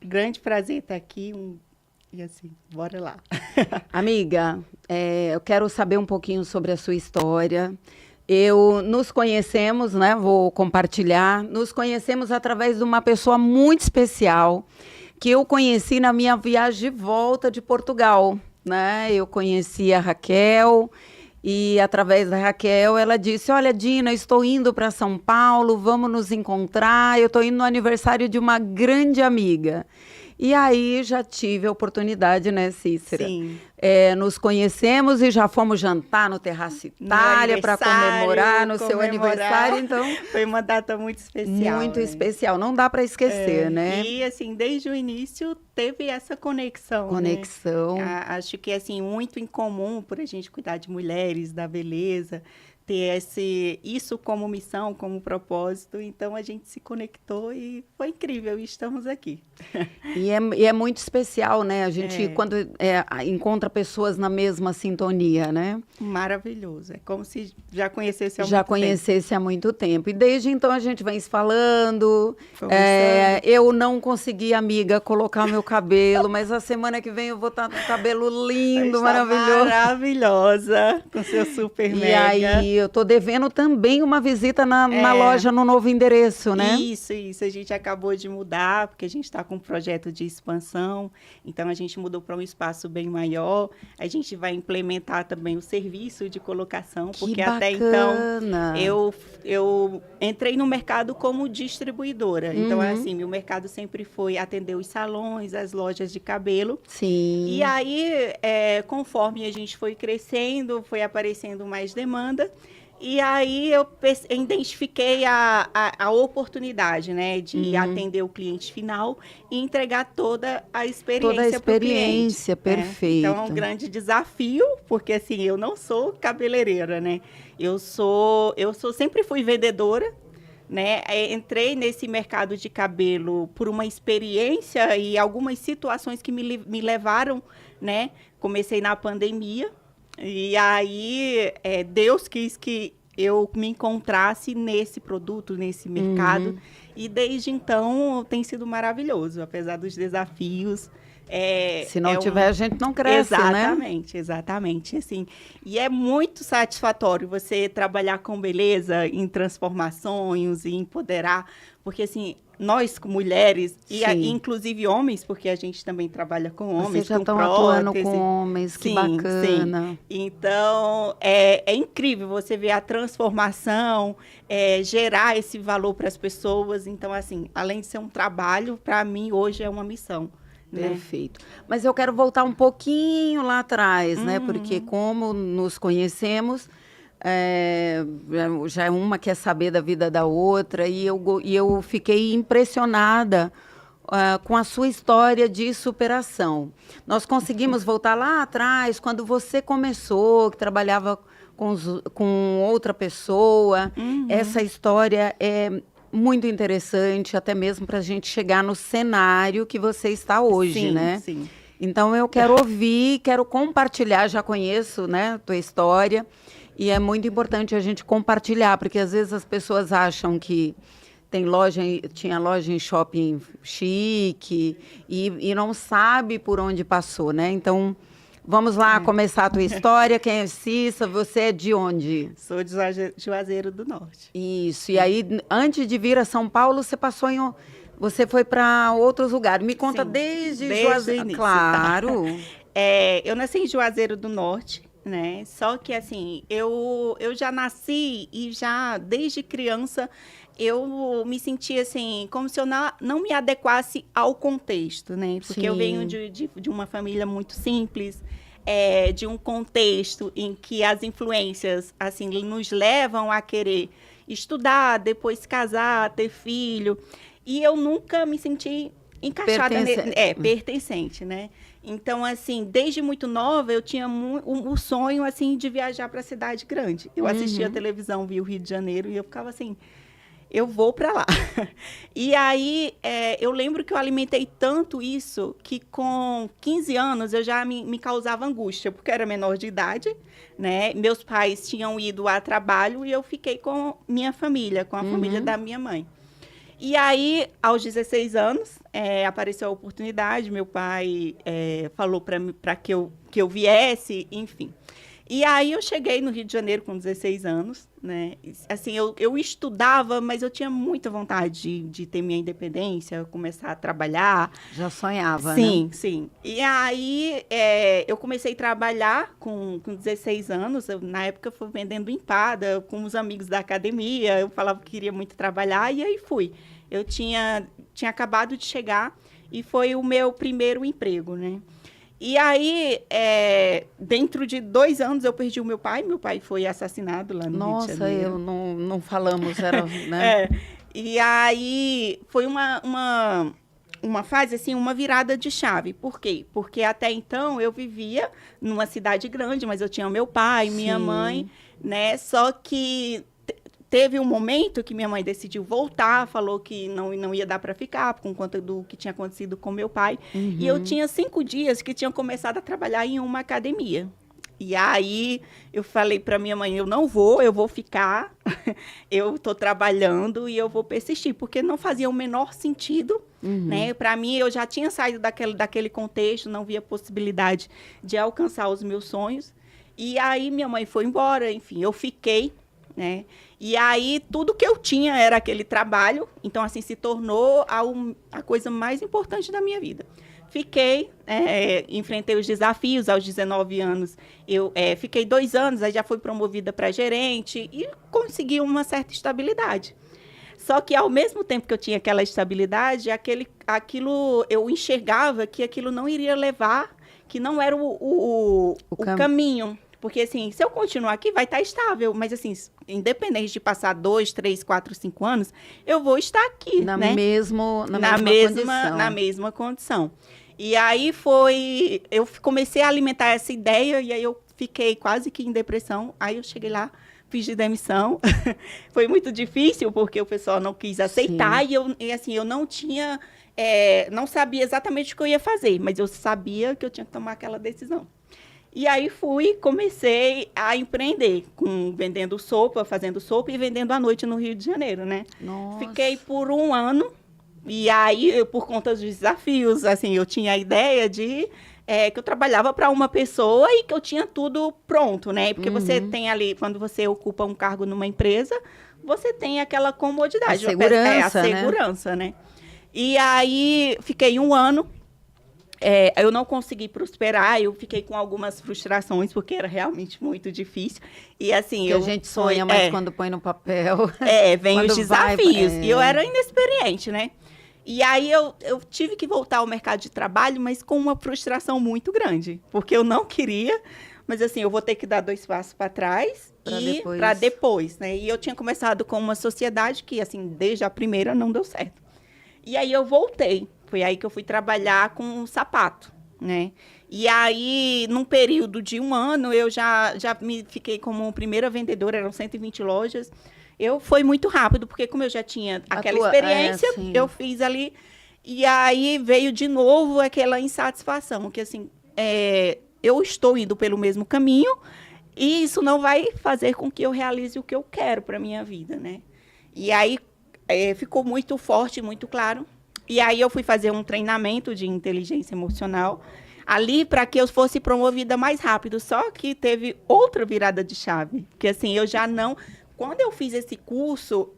grande prazer estar aqui. E assim, bora lá. Amiga, eu quero saber um pouquinho sobre a sua história. Nos conhecemos, né? Vou compartilhar. Nos conhecemos através de uma pessoa muito especial que eu conheci na minha viagem de volta de Portugal, né? Eu conheci a Raquel e através da Raquel ela disse: "Olha, Dina, eu estou indo para São Paulo, vamos nos encontrar. Eu estou indo no aniversário de uma grande amiga." E aí já tive a oportunidade, né, Cícera? Sim. Nos conhecemos e já fomos jantar no Terraço Itália para comemorar no seu aniversário. Então, foi uma data muito especial. Muito especial, não dá para esquecer, né? E assim, desde o início teve essa conexão. Conexão. Né? Acho que assim, muito em comum por a gente cuidar de mulheres, da beleza, ter isso como missão, como propósito. Então a gente se conectou e foi incrível, e estamos aqui. E é muito especial, né? A gente, quando encontra pessoas na mesma sintonia, né? Maravilhoso. É como se já conhecesse há muito tempo. Já conhecesse há muito tempo. E desde então a gente vem se falando. Eu não consegui, amiga, colocar meu cabelo, mas a semana que vem eu vou estar com o cabelo lindo, maravilhoso. Maravilhosa, com seu super mega. E aí, eu tô devendo também uma visita na loja no novo endereço, né? Isso. A gente acabou de mudar, porque a gente está com um projeto de expansão. Então, a gente mudou para um espaço bem maior. A gente vai implementar também o serviço de colocação, porque até então eu entrei no mercado como distribuidora. Então, assim, meu mercado sempre foi atender os salões, as lojas de cabelo. Sim. E aí, conforme a gente foi crescendo, foi aparecendo mais demanda. E aí eu identifiquei a oportunidade, né, de atender o cliente final e entregar toda a experiência para o cliente. Perfeita. Então, é um grande desafio, porque assim, eu não sou cabeleireira, né? Sempre fui vendedora, né? Entrei nesse mercado de cabelo por uma experiência e algumas situações que me levaram, né? Comecei na pandemia. E aí, Deus quis que eu me encontrasse nesse produto, nesse mercado. E desde então, tem sido maravilhoso, apesar dos desafios. Se não tiver, a gente não cresce, né? Exatamente. Assim, e é muito satisfatório você trabalhar com beleza, em transformar sonhos e empoderar. Porque, assim, nós, mulheres, e inclusive homens, porque a gente também trabalha com homens, Vocês já estão atuando com homens, que bacana. Sim. Então, é incrível você ver a transformação, gerar esse valor para as pessoas. Então, assim, além de ser um trabalho, para mim, hoje é uma missão. Perfeito. Mas eu quero voltar um pouquinho lá atrás, né? Porque como nos conhecemos, já uma quer saber da vida da outra, e eu fiquei impressionada com a sua história de superação. Nós conseguimos voltar lá atrás, quando você começou, que trabalhava com outra pessoa. Essa história é muito interessante, até mesmo para a gente chegar no cenário que você está hoje, né? Sim. Então, eu quero ouvir, quero compartilhar, já conheço, né, a tua história, e é muito importante a gente compartilhar, porque às vezes as pessoas acham que tinha loja em shopping chique, e não sabe por onde passou, né? Então, vamos lá começar a tua história. Quem é Cissa? Você é de onde? Sou de Juazeiro do Norte. Isso. E aí, antes de vir a São Paulo, você foi para outros lugares. Me conta desde Juazeiro. O início, claro. Tá? Eu nasci em Juazeiro do Norte, né? Só que, assim, eu já nasci e já, desde criança, eu me sentia, assim, como se eu não me adequasse ao contexto, né? Porque eu venho de uma família muito simples, de um contexto em que as influências, assim, nos levam a querer estudar, depois casar, ter filho. E eu nunca me senti encaixada, pertencente, né? Então, assim, desde muito nova, eu tinha o sonho, assim, de viajar para a cidade grande. Eu assistia a televisão, via o Rio de Janeiro, e eu ficava assim, eu vou para lá. E aí, eu lembro que eu alimentei tanto isso, que com 15 anos eu já me causava angústia, porque eu era menor de idade, né? Meus pais tinham ido a trabalho e eu fiquei com minha família, com a família da minha mãe. E aí, aos 16 anos, apareceu a oportunidade, meu pai falou para que eu viesse, enfim. E aí eu cheguei no Rio de Janeiro com 16 anos, né? Assim, eu estudava, mas eu tinha muita vontade de ter minha independência, começar a trabalhar. Já sonhava, Sim, né? sim. E aí eu comecei a trabalhar com 16 anos. Na época, eu fui vendendo empada com os amigos da academia. Eu falava que queria muito trabalhar e aí fui. Eu tinha acabado de chegar e foi o meu primeiro emprego, né? E aí, dentro de 2 anos, eu perdi o meu pai. Meu pai foi assassinado lá no Rio de Nossa, Janeiro. não falamos, era, né? E aí, foi uma fase, assim, uma virada de chave. Por quê? Porque até então, eu vivia numa cidade grande, mas eu tinha meu pai, minha mãe, né? Só que teve um momento que minha mãe decidiu voltar, falou que não ia dar para ficar, por conta do que tinha acontecido com meu pai. Uhum. E eu tinha 5 dias que tinha começado a trabalhar em uma academia. E aí eu falei para minha mãe, eu vou ficar, eu estou trabalhando e eu vou persistir, porque não fazia o menor sentido, né? Para mim, eu já tinha saído daquele contexto, não via possibilidade de alcançar os meus sonhos. E aí minha mãe foi embora, enfim, eu fiquei, né? E aí, tudo que eu tinha era aquele trabalho. Então, assim, se tornou a coisa mais importante da minha vida. Fiquei, enfrentei os desafios. Aos 19 anos, eu fiquei 2 anos, aí já fui promovida para gerente e consegui uma certa estabilidade. Só que, ao mesmo tempo que eu tinha aquela estabilidade, aquilo eu enxergava que aquilo não iria levar, que não era o caminho. Porque, assim, se eu continuar aqui, vai estar estável. Mas, assim, independente de passar 2, 3, 4, 5 anos, eu vou estar aqui, na né? mesma condição. Na mesma condição. E aí eu comecei a alimentar essa ideia e aí eu fiquei quase que em depressão. Aí eu cheguei lá, pedi demissão. Foi muito difícil, porque o pessoal não quis aceitar. E eu não tinha... não sabia exatamente o que eu ia fazer, mas eu sabia que eu tinha que tomar aquela decisão. E aí comecei a empreender, vendendo sopa, fazendo sopa e vendendo à noite no Rio de Janeiro, né? Nossa. Fiquei por 1 ano, e aí, por conta dos desafios, assim, eu tinha a ideia de que eu trabalhava para uma pessoa e que eu tinha tudo pronto, né? Porque você tem ali, quando você ocupa um cargo numa empresa, você tem aquela comodidade. A segurança, a segurança, né? E aí, fiquei 1 ano. Eu não consegui prosperar, eu fiquei com algumas frustrações, porque era realmente muito difícil. E assim, a gente sonha, mas quando põe no papel... vem os desafios. E eu era inexperiente, né? E aí eu tive que voltar ao mercado de trabalho, mas com uma frustração muito grande. Porque eu não queria, mas assim, eu vou ter que dar 2 passos para trás para depois, né? E eu tinha começado com uma sociedade que, assim, desde a primeira não deu certo. E aí eu voltei. Foi aí que eu fui trabalhar com um sapato, né? E aí, num período de 1 ano, eu já me fiquei como primeira vendedora, eram 120 lojas. Foi muito rápido, porque como eu já tinha aquela experiência, eu fiz ali. E aí veio de novo aquela insatisfação, que assim, eu estou indo pelo mesmo caminho e isso não vai fazer com que eu realize o que eu quero para a minha vida, né? E aí ficou muito forte, muito claro. E aí eu fui fazer um treinamento de inteligência emocional ali para que eu fosse promovida mais rápido. Só que teve outra virada de chave, que assim, eu já não... Quando eu fiz esse curso,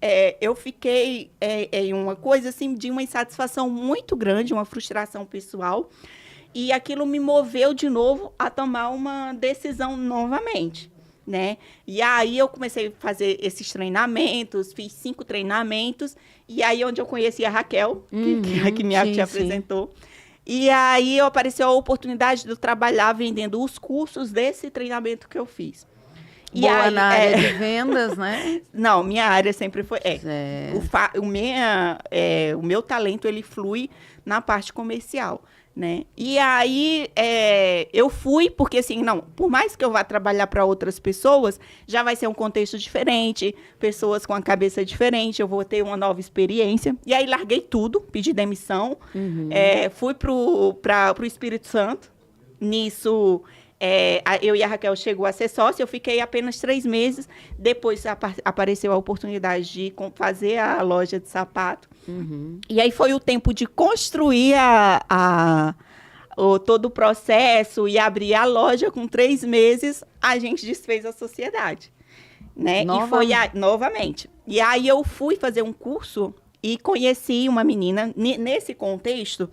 eu fiquei em uma coisa assim de uma insatisfação muito grande, uma frustração pessoal, e aquilo me moveu de novo a tomar uma decisão novamente, né? E aí eu comecei a fazer esses treinamentos, fiz 5 treinamentos, e aí onde eu conheci a Raquel, que me apresentou. E aí apareceu a oportunidade de eu trabalhar vendendo os cursos desse treinamento que eu fiz. Boa na área de vendas, né? Não, minha área sempre foi... O meu talento, ele flui na parte comercial, né? E aí, eu fui, porque assim, não, por mais que eu vá trabalhar para outras pessoas, já vai ser um contexto diferente, pessoas com a cabeça diferente, eu vou ter uma nova experiência. E aí, larguei tudo, pedi demissão, fui pro Espírito Santo. Nisso... Eu e a Raquel chegou a ser sócia, eu fiquei apenas 3 meses. Depois apareceu a oportunidade de fazer a loja de sapato. E aí foi o tempo de construir todo o processo e abrir a loja. Com 3 meses, a gente desfez a sociedade, né? E foi novamente. E aí eu fui fazer um curso e conheci uma menina. Nesse contexto,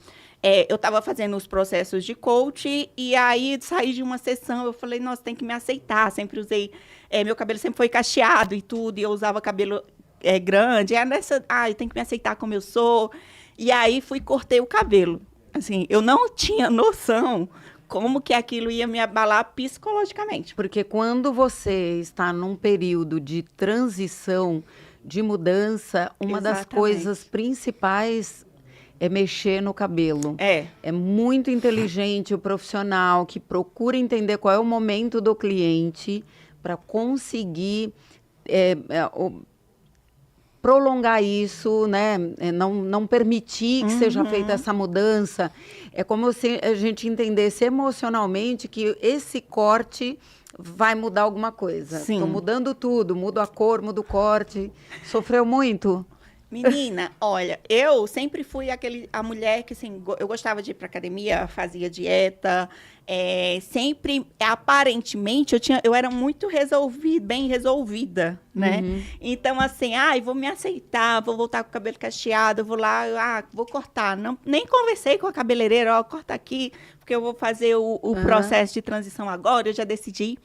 eu estava fazendo os processos de coach e aí saí de uma sessão, eu falei, nossa, tem que me aceitar. Sempre usei, meu cabelo sempre foi cacheado e tudo, e eu usava cabelo grande. Eu tenho que me aceitar como eu sou. E aí cortei o cabelo. Assim, eu não tinha noção como que aquilo ia me abalar psicologicamente. Porque quando você está num período de transição, de mudança, uma das coisas principais é mexer no cabelo. É muito inteligente o profissional que procura entender qual é o momento do cliente para conseguir prolongar isso, né? Não permitir que seja feita essa mudança. É como se a gente entendesse emocionalmente que esse corte vai mudar alguma coisa. Estou mudando tudo, mudo a cor, mudo o corte. Sofreu muito? Menina, olha, eu sempre fui a mulher que, assim, eu gostava de ir pra academia, fazia dieta, sempre, aparentemente, eu era muito bem resolvida, né? Então, assim, vou me aceitar, vou voltar com o cabelo cacheado, vou lá, vou cortar. Não, nem conversei com a cabeleireira, corta aqui, porque eu vou fazer o processo de transição agora, eu já decidi.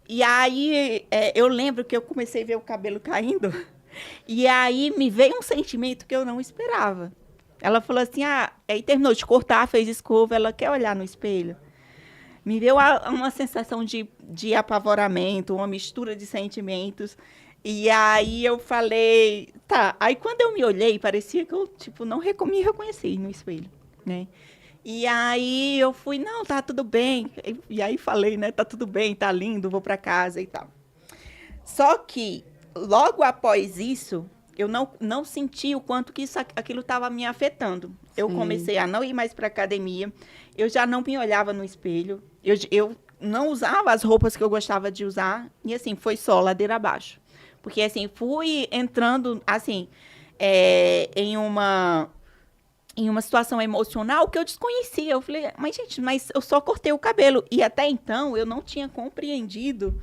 E aí, eu lembro que eu comecei a ver o cabelo caindo. E aí me veio um sentimento que eu não esperava. Ela falou assim, aí terminou de cortar, fez escova, ela quer olhar no espelho. Me deu uma sensação de apavoramento, uma mistura de sentimentos. E aí eu falei, tá. Aí quando eu me olhei, parecia que eu, não me reconheci no espelho, né? E aí eu fui, não, tá tudo bem. E aí falei, né, tá tudo bem, tá lindo, vou pra casa e tal. Só que logo após isso, eu não senti o quanto que aquilo estava me afetando. Eu comecei a não ir mais para academia, eu já não me olhava no espelho, eu não usava as roupas que eu gostava de usar, e assim, foi só ladeira abaixo. Porque assim, fui entrando assim, em uma situação emocional que eu desconhecia. Eu falei, mas eu só cortei o cabelo. E até então, eu não tinha compreendido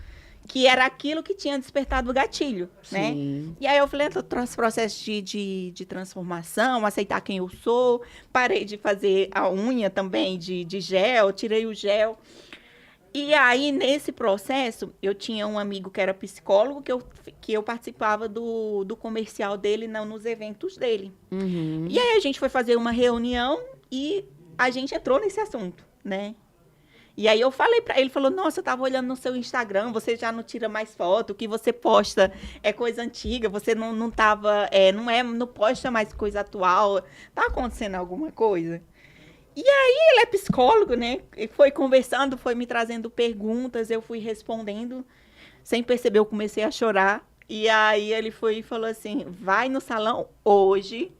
que era aquilo que tinha despertado o gatilho, né? E aí eu falei, eu trouxe processo de transformação, aceitar quem eu sou, parei de fazer a unha também de gel, tirei o gel. E aí, nesse processo, eu tinha um amigo que era psicólogo, que eu participava do comercial dele nos eventos dele. E aí a gente foi fazer uma reunião e a gente entrou nesse assunto, né? E aí eu falei pra ele, falou, nossa, eu tava olhando no seu Instagram, você já não tira mais foto, o que você posta é coisa antiga, você não posta mais coisa atual, tá acontecendo alguma coisa? E aí ele é psicólogo, né? E foi conversando, foi me trazendo perguntas, eu fui respondendo, sem perceber eu comecei a chorar. E aí ele foi e falou assim, vai no salão hoje,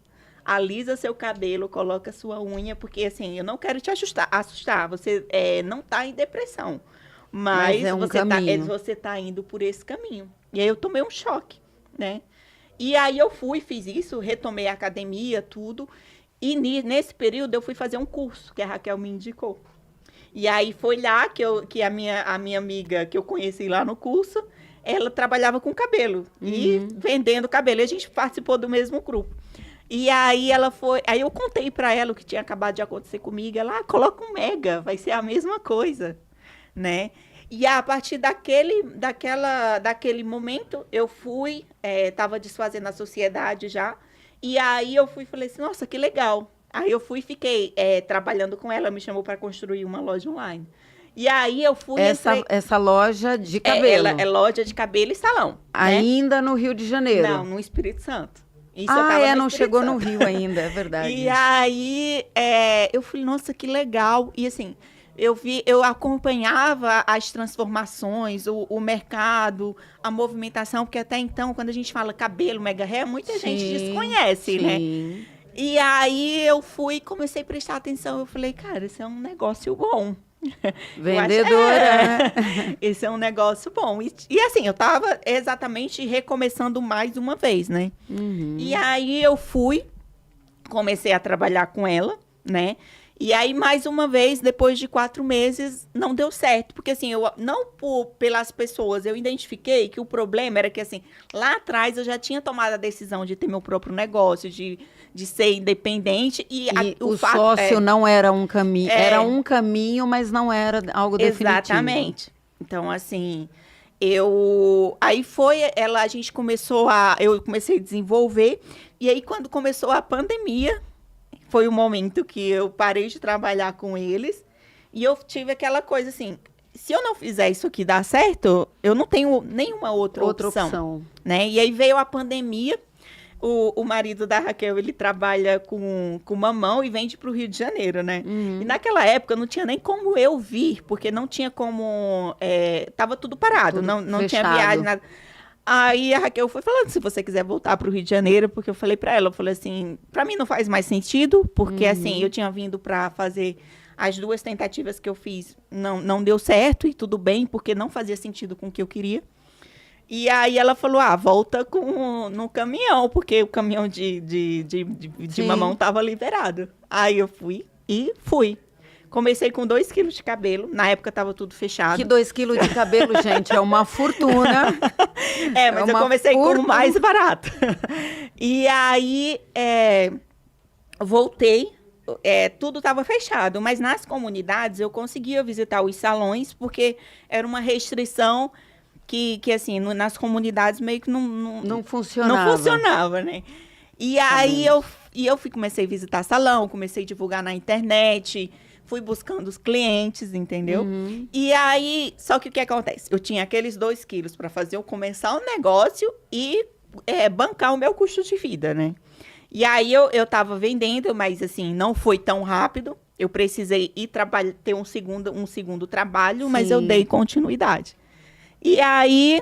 alisa seu cabelo, coloca sua unha, porque assim, eu não quero te assustar. Você não tá em depressão, mas você tá indo por esse caminho. E aí eu tomei um choque, né? E aí eu fiz isso, retomei a academia, tudo. E nesse período eu fui fazer um curso que a Raquel me indicou. E aí foi lá que a minha amiga que eu conheci lá no curso, ela trabalhava com cabelo e vendendo cabelo. E a gente participou do mesmo grupo. E aí aí eu contei para ela o que tinha acabado de acontecer comigo. Ela, coloca um mega, vai ser a mesma coisa, né? E a partir daquele momento, eu estava desfazendo a sociedade já. E aí eu falei assim, nossa, que legal. Aí eu fiquei trabalhando com ela, me chamou para construir uma loja online. E aí eu Essa loja de cabelo? Ela é loja de cabelo e salão. Ainda, né? No Rio de Janeiro? Não, no Espírito Santo. Isso não chegou no Rio ainda, é verdade. E aí, eu falei, nossa, que legal. E assim, eu acompanhava as transformações, o mercado, a movimentação, porque até então, quando a gente fala cabelo, mega hair, muita gente desconhece, né? E aí comecei a prestar atenção, eu falei, cara, isso é um negócio bom, Vendedora, né? Esse é um negócio bom. E assim, eu tava exatamente recomeçando mais uma vez, né? E aí eu comecei a trabalhar com ela, né? E aí, mais uma vez, depois de 4 meses, não deu certo. Porque, assim, não pelas pessoas, eu identifiquei que o problema era que, assim, lá atrás eu já tinha tomado a decisão de ter meu próprio negócio, de ser independente. E o sócio não era um caminho. Era um caminho, mas não era algo definitivo. Exatamente. Então, assim, aí a gente eu comecei a desenvolver. E aí, quando começou a pandemia, foi o momento que eu parei de trabalhar com eles e eu tive aquela coisa assim, se eu não fizer isso aqui dar certo, eu não tenho nenhuma outra opção, né? E aí veio a pandemia, o marido da Raquel, ele trabalha com mamão e vende para o Rio de Janeiro, né? E naquela época não tinha nem como eu vir, porque não tinha como, tava tudo parado, não tinha viagem, nada. Aí a Raquel foi falando, se você quiser voltar para o Rio de Janeiro, porque eu falei para ela, eu falei assim, para mim não faz mais sentido, porque assim, eu tinha vindo para fazer as 2 tentativas que eu fiz, não deu certo e tudo bem, porque não fazia sentido com o que eu queria. E aí ela falou, volta no caminhão, porque o caminhão de mamão estava liberado. Aí eu fui. Comecei com 2 quilos de cabelo. Na época estava tudo fechado. Que 2 quilos de cabelo, gente, é uma fortuna. Mas eu comecei com o mais barato. E aí, voltei. Tudo estava fechado. Mas nas comunidades, eu conseguia visitar os salões, porque era uma restrição que assim, nas comunidades meio que não funcionava. Não funcionava, né? E aí, comecei a visitar salão, comecei a divulgar na internet, fui buscando os clientes, entendeu? E aí, só que o que acontece? Eu tinha aqueles 2 quilos para fazer eu começar o negócio e bancar o meu custo de vida, né? E aí, eu tava vendendo, mas assim, não foi tão rápido. Eu precisei ter um segundo trabalho, mas eu dei continuidade. E aí,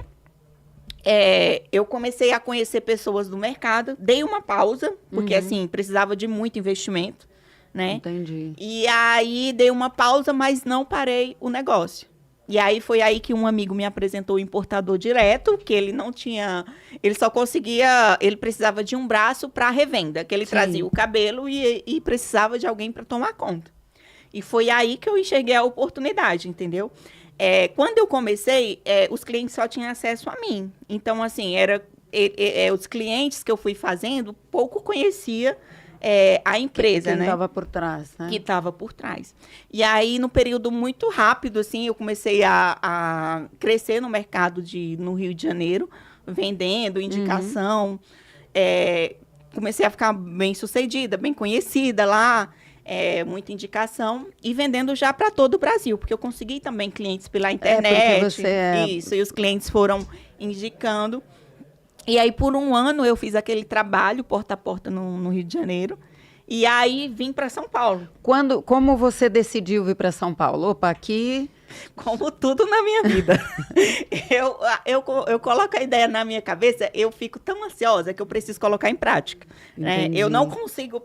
eu comecei a conhecer pessoas do mercado, dei uma pausa, porque assim, precisava de muito investimento. Né? Entendi. E aí dei uma pausa, mas não parei o negócio. E aí foi aí que um amigo me apresentou o importador direto, que ele não tinha, ele só conseguia, ele precisava de um braço para revenda, que ele trazia o cabelo e precisava de alguém para tomar conta. E foi aí que eu enxerguei a oportunidade, entendeu? Quando eu comecei, os clientes só tinham acesso a mim. Então, assim, os clientes que eu fui fazendo, pouco conhecia a empresa, Quem né? estava por trás, né? Que estava por trás. E aí, no período muito rápido, assim, eu comecei a crescer no mercado no Rio de Janeiro, vendendo, indicação. Comecei a ficar bem sucedida, bem conhecida lá, muita indicação, e vendendo já para todo o Brasil, porque eu consegui também clientes pela internet. Isso, e os clientes foram indicando. E aí, por um ano, eu fiz aquele trabalho, porta a porta, no Rio de Janeiro. E aí, vim para São Paulo. Como você decidiu vir para São Paulo? Opa, aqui... Como tudo na minha vida. eu coloco a ideia na minha cabeça, eu fico tão ansiosa que eu preciso colocar em prática. Né? Eu não consigo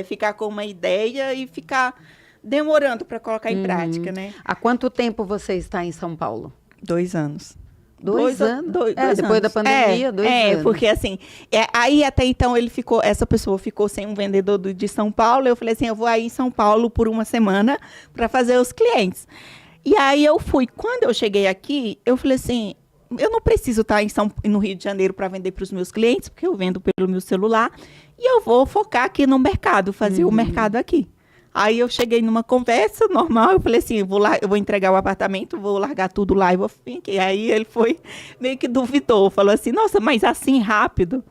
ficar com uma ideia e ficar demorando para colocar em prática, né? Há quanto tempo você está em São Paulo? 2 anos. 2 anos? Dois depois anos. da pandemia, 2 anos. Porque assim, aí até então essa pessoa ficou sem um vendedor de São Paulo, eu falei assim, eu vou aí em São Paulo por uma semana para fazer os clientes. E aí eu fui. Quando eu cheguei aqui, eu falei assim, eu não preciso estar no Rio de Janeiro para vender para os meus clientes, porque eu vendo pelo meu celular, e eu vou focar aqui no mercado, fazer o mercado aqui. Aí eu cheguei numa conversa normal, eu falei assim, eu vou entregar o apartamento, vou largar tudo lá e vou vir aqui. Aí ele foi, meio que duvidou, falou assim, nossa, mas assim rápido?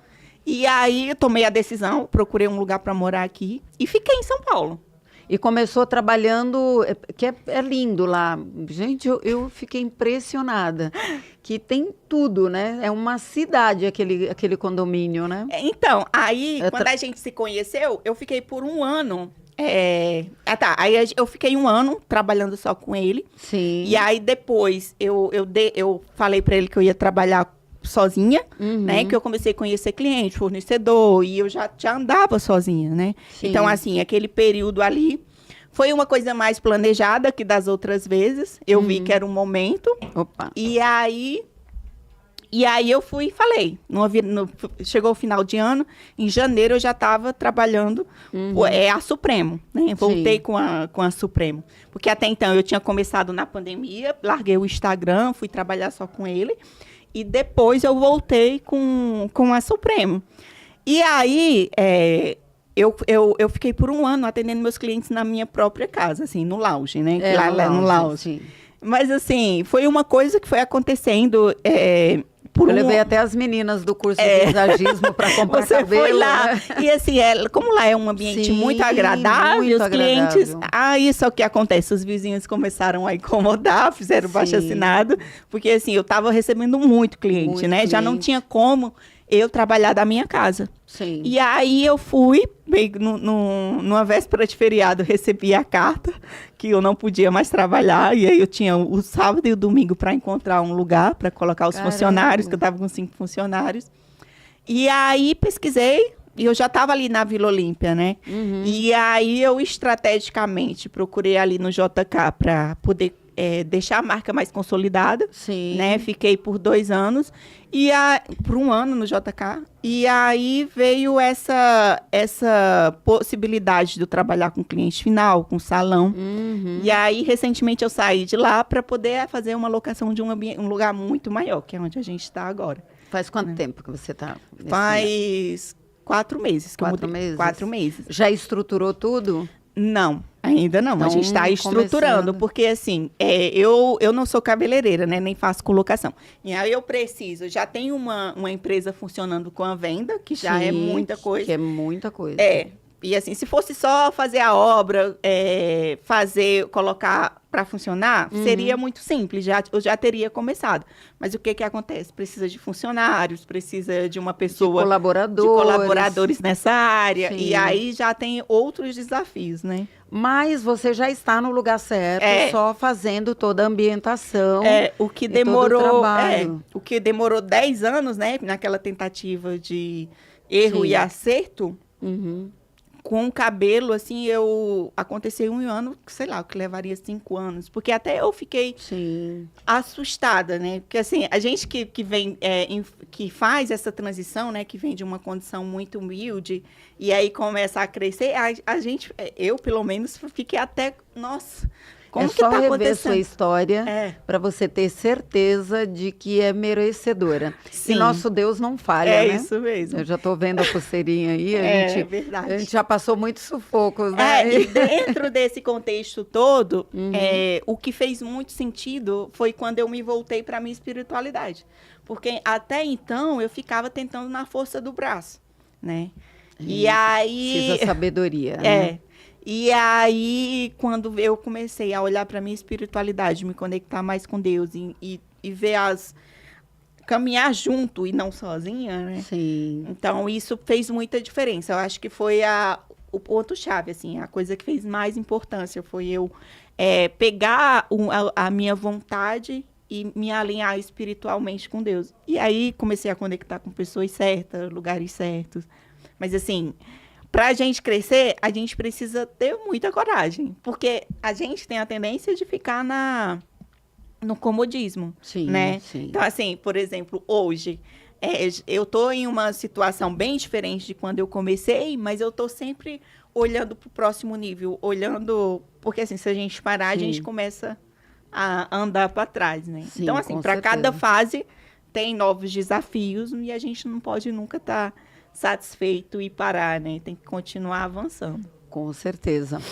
E aí eu tomei a decisão, procurei um lugar para morar aqui e fiquei em São Paulo. E começou trabalhando, que é lindo lá. Gente, eu fiquei impressionada. Que tem tudo, né? É uma cidade aquele condomínio, né? Então, aí, quando a gente se conheceu, eu fiquei por um ano. Aí eu fiquei um ano trabalhando só com ele. Sim. E aí, depois, eu falei para ele que eu ia trabalhar sozinha, né? Que eu comecei a conhecer cliente, fornecedor, e eu já andava sozinha, né? Sim. Então, assim, aquele período ali Foi uma coisa mais planejada que das outras vezes. Eu vi que era um momento. Opa. E aí eu fui e falei. Chegou o final de ano, em janeiro eu já estava trabalhando a Supremo, né? Voltei com a Supremo. Porque até então eu tinha começado na pandemia, larguei o Instagram, fui trabalhar só com ele. E depois eu voltei com a Supremo. E aí, eu fiquei por um ano atendendo meus clientes na minha própria casa, assim, no lounge, né? Lá no lounge. Sim. Mas, assim, foi uma coisa que foi acontecendo eu levei até as meninas do curso de visagismo para comprar Você cabelo. foi lá. Né? E, assim, como lá é um ambiente muito agradável, os clientes... isso é o que acontece. Os vizinhos começaram a incomodar, fizeram baixo-assinado, porque, assim, eu estava recebendo muito cliente, né? Já não tinha como eu trabalhar da minha casa. Sim. E aí eu fui, numa véspera de feriado, recebi a carta que eu não podia mais trabalhar. E aí eu tinha o sábado e o domingo para encontrar um lugar para colocar os funcionários, que eu estava com 5 funcionários. E aí pesquisei, e eu já estava ali na Vila Olímpia, né? E aí eu estrategicamente procurei ali no JK para poder deixar a marca mais consolidada. Sim. Né? Fiquei por 2 anos, por 1 ano no JK. E aí veio essa possibilidade de eu trabalhar com cliente final, com salão. E aí, recentemente, eu saí de lá para poder fazer uma locação de um lugar muito maior, que é onde a gente está agora. Faz quanto tempo que você está? Faz 4 meses que 4 eu mudei. meses? 4 meses. Já estruturou tudo? Não, ainda não. Então, a gente está estruturando, começando. porque assim, eu não sou cabeleireira, né? Nem faço colocação. E aí eu preciso, já tenho uma empresa funcionando com a venda, que já é muita coisa. Que é muita coisa. E assim, se fosse só fazer a obra, colocar para funcionar, seria muito simples, eu já teria começado. Mas o que acontece? Precisa de funcionários, precisa de uma pessoa... De colaboradores nessa área. Sim. E aí já tem outros desafios, né? Mas você já está no lugar certo, só fazendo toda a ambientação. O que demorou... todo o trabalho. O que demorou 10 anos, né? Naquela tentativa de erro e acerto... Com o cabelo, assim, aconteceu 1 ano, sei lá, o que levaria 5 anos. Porque até eu fiquei assustada, né? Porque, assim, a gente que vem, que faz essa transição, né? Que vem de uma condição muito humilde e aí começa a crescer, a gente, eu, pelo menos, fiquei até, nossa... Como que tá rever acontecendo? Sua história para você ter certeza de que é merecedora. Sim. E nosso Deus não falha, né? É isso mesmo. Eu já estou vendo a pulseirinha aí. É verdade. A gente já passou muitos sufocos, né? E dentro desse contexto todo, o que fez muito sentido foi quando eu me voltei para a minha espiritualidade. Porque até então eu ficava tentando na força do braço, né? E aí... Precisa sabedoria, né? E aí, quando eu comecei a olhar para a minha espiritualidade, me conectar mais com Deus e ver caminhar junto e não sozinha, né? Sim. Então, isso fez muita diferença. Eu acho que foi o ponto-chave, assim, a coisa que fez mais importância foi eu pegar a minha vontade e me alinhar espiritualmente com Deus. E aí, comecei a conectar com pessoas certas, lugares certos. Mas, assim... Para a gente crescer, a gente precisa ter muita coragem. Porque a gente tem a tendência de ficar no comodismo, né? Sim. Então, assim, por exemplo, hoje, eu estou em uma situação bem diferente de quando eu comecei, mas eu estou sempre olhando para o próximo nível, porque assim, se a gente parar, a gente começa a andar para trás, né? Sim, então, assim, para cada fase tem novos desafios e a gente não pode nunca estar satisfeito e parar, né? Tem que continuar avançando. Com certeza.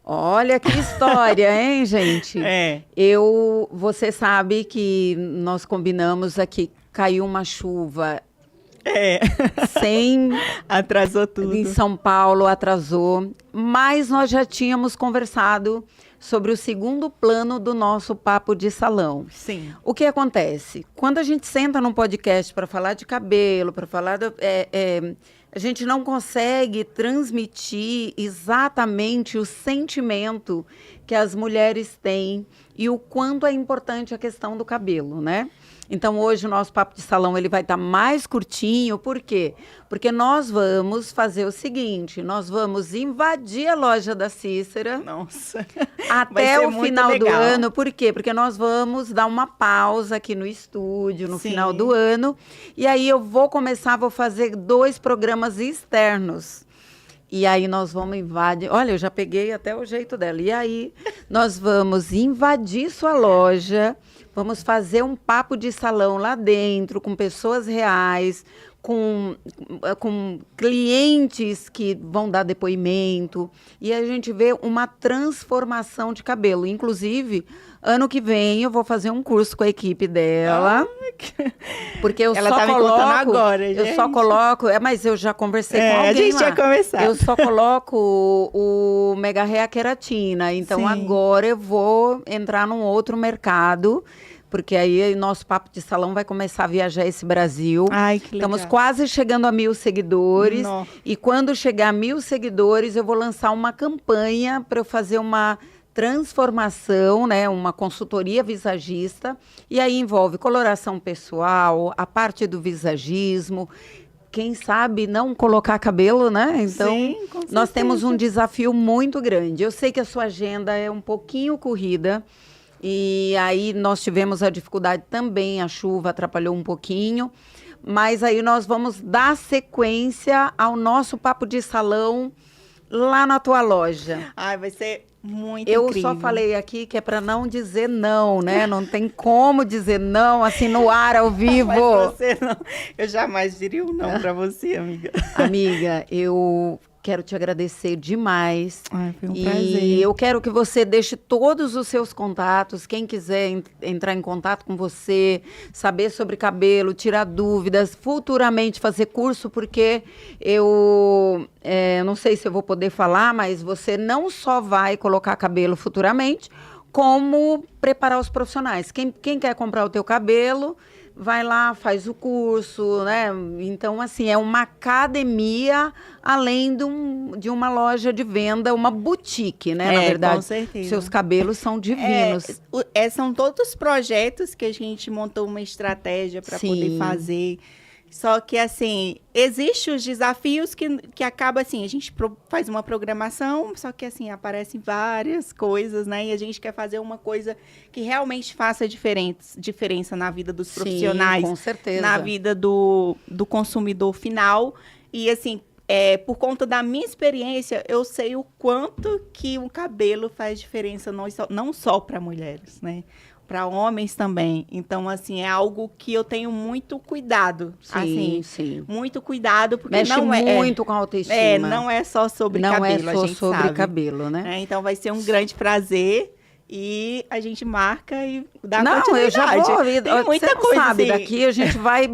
Olha que história, hein, gente? Você sabe que nós combinamos aqui, caiu uma chuva. Atrasou tudo. Em São Paulo, atrasou. Mas nós já tínhamos conversado sobre o segundo plano do nosso papo de salão. Sim. O que acontece? Quando a gente senta num podcast para falar de cabelo, para falar... a gente não consegue transmitir exatamente o sentimento que as mulheres têm e o quanto é importante a questão do cabelo, né? Então, hoje o nosso papo de salão ele vai estar mais curtinho. Por quê? Porque nós vamos fazer o seguinte, nós vamos invadir a loja da Cícera. Nossa. Até o final do legal. ano. Por quê? Porque nós vamos dar uma pausa aqui no estúdio, no Sim. final do ano. E aí eu vou fazer 2 programas externos. E aí nós vamos invadir. Olha, eu já peguei até o jeito dela. E aí nós vamos invadir sua loja, vamos fazer um papo de salão lá dentro, com pessoas reais, com clientes que vão dar depoimento. E a gente vê uma transformação de cabelo. Inclusive, ano que vem eu vou fazer um curso com a equipe dela. Porque eu Ela só tá me coloco contando agora, eu gente. só coloco, mas eu já conversei com alguém a gente lá. tinha conversado. Eu só coloco o Mega Hair Queratina. Então Sim. agora eu vou entrar num outro mercado, porque aí nosso papo de salão vai começar a viajar esse Brasil. Ai, que legal. Estamos quase chegando a 1.000 seguidores. Nossa. E quando chegar a 1.000 seguidores, eu vou lançar uma campanha para eu fazer uma transformação, né, uma consultoria visagista, e aí envolve coloração pessoal, a parte do visagismo, quem sabe não colocar cabelo, né? Então, Sim, com nós temos um certeza. desafio muito grande. Eu sei que a sua agenda é um pouquinho corrida, e aí nós tivemos a dificuldade também, a chuva atrapalhou um pouquinho, mas aí nós vamos dar sequência ao nosso papo de salão lá na tua loja. Ai, vai ser muito Eu incrível. só falei aqui que é para não dizer não, né? Não tem como dizer não assim no ar, ao vivo. Mas você não. Eu jamais diria um não pra você, amiga. Amiga, eu quero te agradecer demais. Ai, foi um E prazer. eu quero que você deixe todos os seus contatos. Quem quiser entrar em contato com você, saber sobre cabelo, tirar dúvidas, futuramente fazer curso, porque eu não sei se eu vou poder falar, mas você não só vai colocar cabelo futuramente, como preparar os profissionais. Quem quer comprar o teu cabelo, vai lá, faz o curso, né? Então, assim, é uma academia além de uma loja de venda, uma boutique, né? Na verdade, com certeza. seus cabelos são divinos. São todos projetos que a gente montou uma estratégia para Sim. poder fazer. Só que, assim, existem os desafios que acaba assim, a gente faz uma programação, só que, assim, aparecem várias coisas, né? E a gente quer fazer uma coisa que realmente faça diferença na vida dos profissionais. Sim, com certeza. Na vida do consumidor final. E, assim, por conta da minha experiência, eu sei o quanto que o cabelo faz diferença não só para mulheres, né? Para homens também. Então, assim, é algo que eu tenho muito cuidado. Sim, assim, sim. muito cuidado, porque Mexe não muito com a autoestima. não é só sobre não cabelo, é a só gente sobre sabe. cabelo, né? Então, vai ser um grande prazer. E a gente marca e dá Não, eu já continuidade. vou. Tem muita Você não coisa, sabe, assim. daqui a gente vai,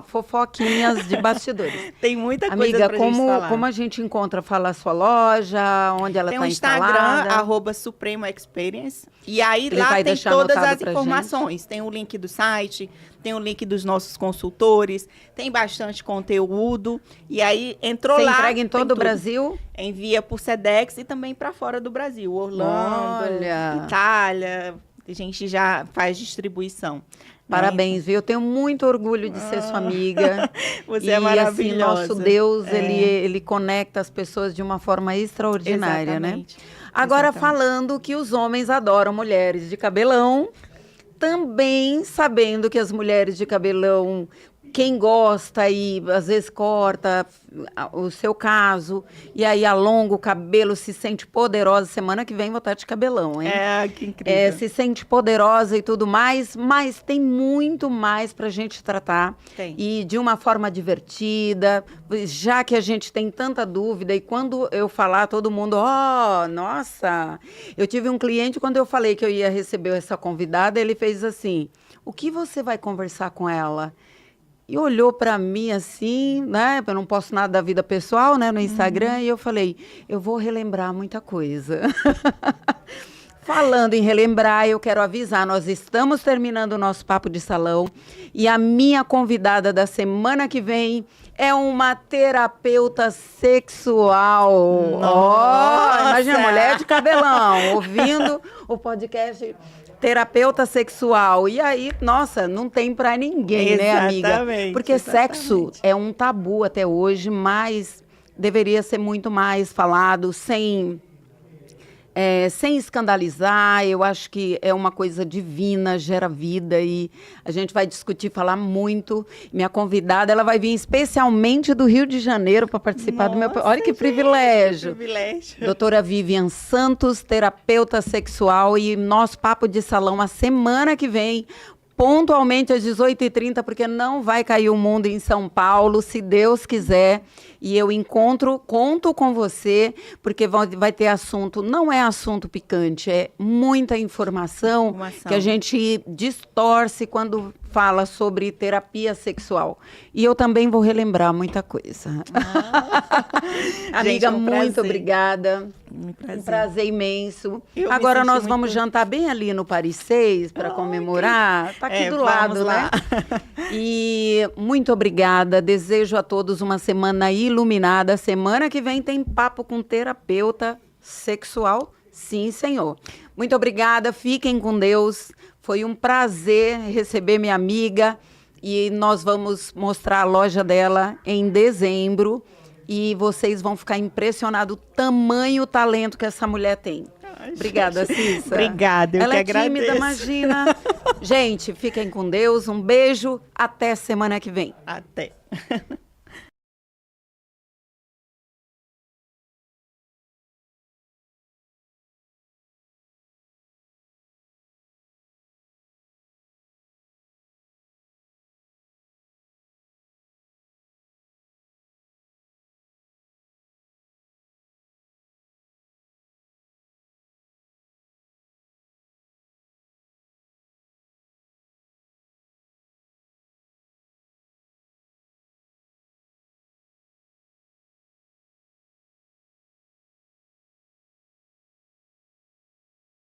fofoquinhas de bastidores. Tem muita coisa Amiga, pra gente falar. como a gente encontra, fala a sua loja, onde ela Tem está o Instagram, instalada? @Supremo Experience. E aí Ele lá vai tem deixar todas anotado as pra informações. Tem o link do site, tem o link dos nossos consultores, tem bastante conteúdo. E aí entrou Você lá. entrega em tem todo o tudo. Brasil? Envia por Sedex e também para fora do Brasil. Orlando, Olha. Itália. A gente já faz distribuição. Parabéns, viu? Eu tenho muito orgulho de ser sua amiga. Você e, é maravilhosa. Assim, nosso Deus, ele conecta as pessoas de uma forma extraordinária, Exatamente. né? Agora, Exatamente. falando que os homens adoram mulheres de cabelão, também sabendo que as mulheres de cabelão, quem gosta e às vezes corta o seu caso, e aí alonga o cabelo, se sente poderosa. Semana que vem vou estar de cabelão, hein? Que incrível. Se sente poderosa e tudo mais, mas tem muito mais para a gente tratar. Tem. E de uma forma divertida, já que a gente tem tanta dúvida, e quando eu falar, todo mundo, nossa! Eu tive um cliente, quando eu falei que eu ia receber essa convidada, ele fez assim, o que você vai conversar com ela? E olhou para mim assim, né? Eu não posto nada da vida pessoal, né? No Instagram. E eu falei, eu vou relembrar muita coisa. Falando em relembrar, eu quero avisar, nós estamos terminando o nosso papo de salão. E a minha convidada da semana que vem é uma terapeuta sexual. Nossa! Imagina, mulher de cabelão, ouvindo o podcast terapeuta sexual. E aí, nossa, não tem pra ninguém, né, amiga? Porque sexo é um tabu até hoje, mas deveria ser muito mais falado, sem escandalizar. Eu acho que é uma coisa divina, gera vida e a gente vai discutir, falar muito. Minha convidada, ela vai vir especialmente do Rio de Janeiro para participar do meu... Olha que privilégio. Que privilégio. Doutora Vivian Santos, terapeuta sexual, e nosso papo de salão a semana que vem, pontualmente às 18h30, porque não vai cair o mundo em São Paulo, se Deus quiser. E eu conto com você, porque vai ter assunto, não é assunto picante, é muita informação que a gente distorce quando fala sobre terapia sexual. E eu também vou relembrar muita coisa. Amiga, muito obrigada. Um prazer imenso. Agora nós vamos jantar bem ali no Paris 6 para comemorar. Está aqui do lado, né? E muito obrigada. Desejo a todos uma semana iluminada. Semana que vem tem papo com terapeuta sexual. Sim, senhor. Muito obrigada. Fiquem com Deus. Foi um prazer receber minha amiga. E nós vamos mostrar a loja dela em dezembro. E vocês vão ficar impressionados o tamanho, talento que essa mulher tem. Obrigada, Cissa. Obrigada, eu que agradeço. Ela é tímida, imagina. Gente, fiquem com Deus. Um beijo. Até semana que vem. Até.